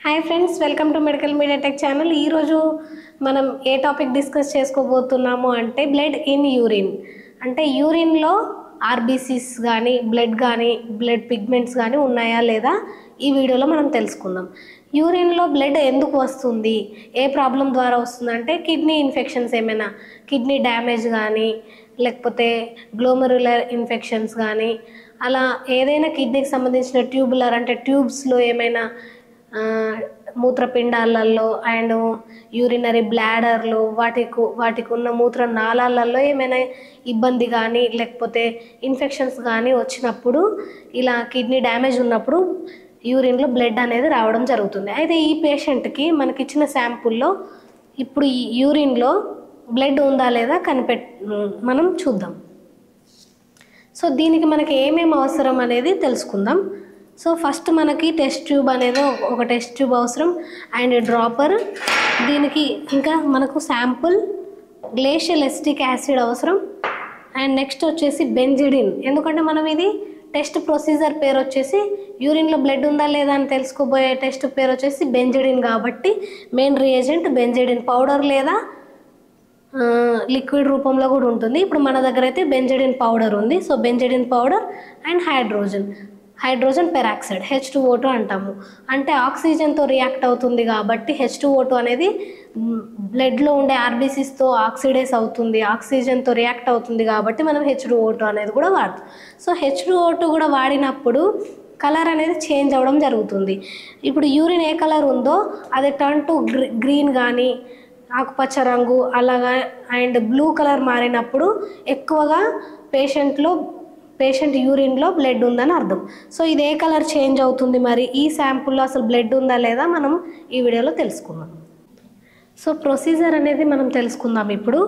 Hi friends, welcome to medical media tech channel. ఈరోజు మనం ఏ topic discuss చేసుకోబోతున్నాము అంటే blood in urine. అంటే యూరిన్లో RBCs కానీ బ్లడ్ పిగ్మెంట్స్ కానీ ఉన్నాయా లేదా ఈ వీడియోలో మనం తెలుసుకుందాం. యూరిన్లో బ్లడ్ ఎందుకు వస్తుంది, ఏ ప్రాబ్లం ద్వారా వస్తుందంటే కిడ్నీ ఇన్ఫెక్షన్స్, ఏమైనా కిడ్నీ డ్యామేజ్ కానీ లేకపోతే గ్లోమెరులర్ ఇన్ఫెక్షన్స్ కానీ అలా ఏదైనా కిడ్నీకి సంబంధించిన ట్యూబులర్ అంటే ట్యూబ్స్లో ఏమైనా మూత్రపిండాలలో అండ్ యూరినరీ బ్లాడర్లో వాటికి ఉన్న మూత్ర నాళాలలో ఏమైనా ఇబ్బంది కానీ లేకపోతే ఇన్ఫెక్షన్స్ కానీ వచ్చినప్పుడు, ఇలా కిడ్నీ డ్యామేజ్ ఉన్నప్పుడు యూరిన్లో బ్లడ్ అనేది రావడం జరుగుతుంది. అయితే ఈ పేషెంట్కి మనకి ఇచ్చిన శాంపుల్లో ఇప్పుడు ఈ యూరిన్లో బ్లడ్ ఉందా లేదా మనం చూద్దాం. సో దీనికి మనకి ఏమేమి అవసరం అనేది తెలుసుకుందాం. సో ఫస్ట్ మనకి టెస్ట్ ట్యూబ్ అనేది ఒక టెస్ట్ ట్యూబ్ అవసరం అండ్ డ్రాపర్. దీనికి ఇంకా మనకు శాంపుల్, గ్లేషియల్ ఎసిటిక్ యాసిడ్ అవసరం అండ్ నెక్స్ట్ వచ్చేసి బెంజిడిన్. ఎందుకంటే మనం ఇది టెస్ట్ ప్రొసీజర్ పేరు వచ్చేసి యూరిన్లో బ్లడ్ ఉందా లేదా అని తెలుసుకోబోయే టెస్ట్ పేరు వచ్చేసి బెంజిడిన్ కాబట్టి మెయిన్ రియేజెంట్ బెంజిడిన్ పౌడర్ లేదా లిక్విడ్ రూపంలో కూడా ఉంటుంది. ఇప్పుడు మన దగ్గర అయితే బెంజిడిన్ పౌడర్ ఉంది. So benzidine powder and hydrogen peroxide H2O2 అంటాము. అంటే ఆక్సిజన్తో రియాక్ట్ అవుతుంది కాబట్టి H2O2 అనేది బ్లడ్లో ఉండే ఆర్బీసీస్తో ఆక్సిడైజ్ అవుతుంది, ఆక్సిజన్తో రియాక్ట్ అవుతుంది కాబట్టి మనం H2O2 అనేది కూడా వాడతాం. సో H2O2 కూడా వాడినప్పుడు కలర్ అనేది చేంజ్ అవ్వడం జరుగుతుంది. ఇప్పుడు యూరిన్ ఏ కలర్ ఉందో అది టర్న్ టు గ్రీన్ కానీ ఆకుపచ్చ రంగు అలాగా అండ్ బ్లూ కలర్ మారినప్పుడు ఎక్కువగా పేషెంట్ యూరిన్లో బ్లడ్ ఉందని అర్థం. సో ఇది ఏ కలర్ చేంజ్ అవుతుంది, మరి ఈ శాంపుల్లో అసలు బ్లడ్ ఉందా లేదా మనం ఈ వీడియోలో తెలుసుకుందాం. సో ప్రొసీజర్ అనేది మనం తెలుసుకుందాం. ఇప్పుడు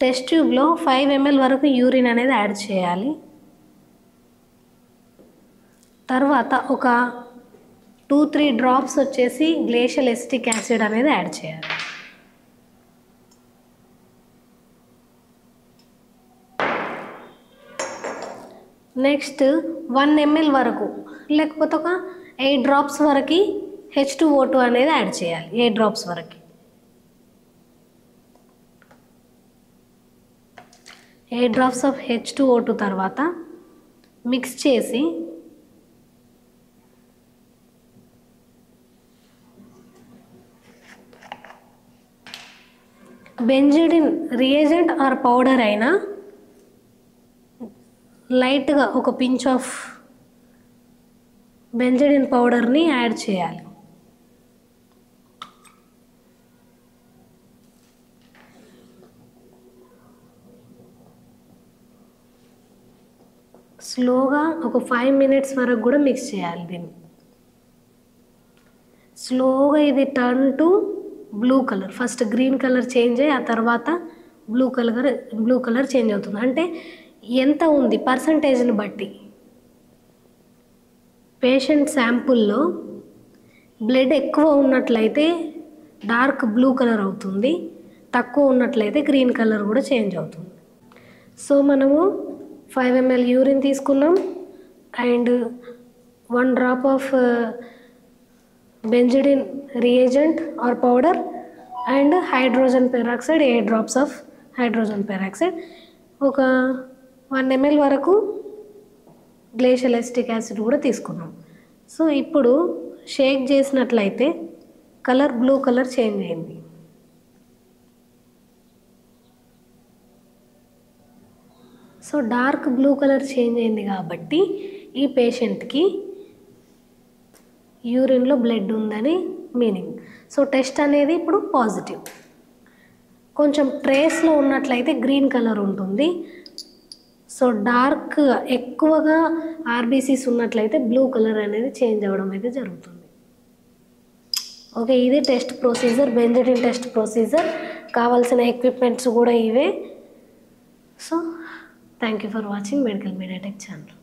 టెస్ట్ ట్యూబ్లో 5 ml వరకు యూరిన్ అనేది యాడ్ చేయాలి. తర్వాత ఒక 2-3 డ్రాప్స్ వచ్చేసి గ్లేషియల్ ఎసిటిక్ యాసిడ్ అనేది యాడ్ చేయాలి. నెక్స్ట్ 1 ml వరకు లేకపోతే ఒక 8 డ్రాప్స్ వరకు H2O2 అనేది యాడ్ చేయాలి. 8 డ్రాప్స్ వరకు 8 డ్రాప్స్ ఆఫ్ H2O2 తర్వాత మిక్స్ చేసి బెంజిడిన్ రియేజెంట్ ఆర్ పౌడర్ అయినా లైట్గా ఒక పించ్ ఆఫ్ బెంజిడిన్ పౌడర్ని యాడ్ చేయాలి. స్లోగా ఒక 5 minutes వరకు కూడా మిక్స్ చేయాలి. దీన్ని స్లోగా ఇది turn to blue colour, first green colour change అయ్యి ఆ తర్వాత బ్లూ కలర్ చేంజ్ అవుతుంది. అంటే ఎంత ఉంది పర్సంటేజ్ని బట్టి పేషెంట్ శాంపుల్లో బ్లడ్ ఎక్కువ ఉన్నట్లయితే డార్క్ బ్లూ కలర్ అవుతుంది, తక్కువ ఉన్నట్లయితే గ్రీన్ కలర్ కూడా చేంజ్ అవుతుంది. సో మనము 5 ml యూరిన్ తీసుకున్నాం and 1 drop of benzidine reagent or powder and hydrogen peroxide, 8 drops of hydrogen peroxide, ఒక 1 ml వరకు గ్లేషియల్ ఎసిటిక్ యాసిడ్ కూడా తీసుకున్నాం. సో ఇప్పుడు షేక్ చేసినట్లయితే కలర్ బ్లూ కలర్ చేంజ్ అయింది. So dark blue colour change అయింది కాబట్టి ఈ పేషెంట్కి యూరిన్లో బ్లడ్ ఉందని మీనింగ్. సో టెస్ట్ అనేది ఇప్పుడు పాజిటివ్. కొంచెం ట్రేస్లో ఉన్నట్లయితే గ్రీన్ కలర్ ఉంటుంది. సో డార్క్ ఎక్కువగా ఆర్బీసీస్ ఉన్నట్లయితే బ్లూ కలర్ అనేది చేంజ్ అవ్వడం అయితే జరుగుతుంది. ఓకే, ఇది టెస్ట్ ప్రొసీజర్, బెంజిడిన్ టెస్ట్ ప్రొసీజర్. కావాల్సిన ఎక్విప్మెంట్స్ కూడా ఇవే. So thank you for watching medical media tech channel.